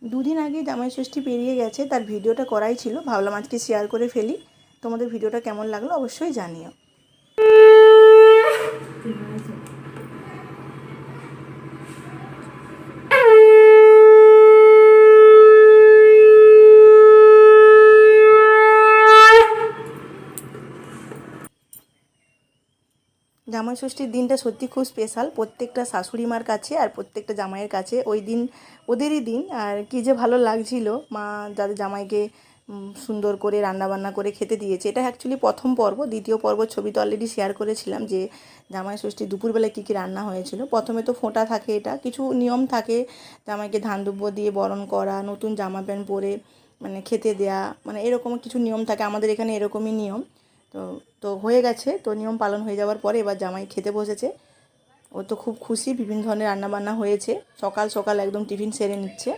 দুদিন আগে জামাই ষষ্ঠী পেরিয়ে গেছে, তার ভিডিওটা করাই ছিল, ভাবলাম আজকে শেয়ার করে ফেলি। তোমাদের ভিডিওটা কেমন লাগলো অবশ্যই জানিও। জামাই ষষ্ঠীর দিনটা সত্যি খুব স্পেশাল প্রত্যেকটা শাশুড়ি মার কাছে আর প্রত্যেকটা জামাইয়ের কাছে। ওই দিন ওদেরই দিন, আর কী যে ভালো লাগছিল। মা যাদের জামাইকে সুন্দর করে রান্নাবান্না করে খেতে দিয়েছে। এটা অ্যাকচুয়ালি প্রথম পর্ব, দ্বিতীয় পর্ব ছবি তো অলরেডি শেয়ার করেছিলাম যে জামাই ষষ্ঠী দুপুরবেলায় কী কী রান্না হয়েছিল। প্রথমে তো ফোঁটা থাকে, এটা কিছু নিয়ম থাকে, জামাইকে ধান দুব্য দিয়ে বরণ করা, নতুন জামা প্যান্ট পরে মানে খেতে দেয়া, মানে এরকম কিছু নিয়ম থাকে। আমাদের এখানে এরকমই নিয়ম। তো তো হয়ে গেছে, তো নিয়ম পালন হয়ে যাওয়ার পরে এবার জামাই খেতে বসেছে। ও তো খুব খুশি, বিভিন্ন ধরনের রান্নাবান্না হয়েছে, সকাল সকাল একদম টিফিন সেরে নিচ্ছে।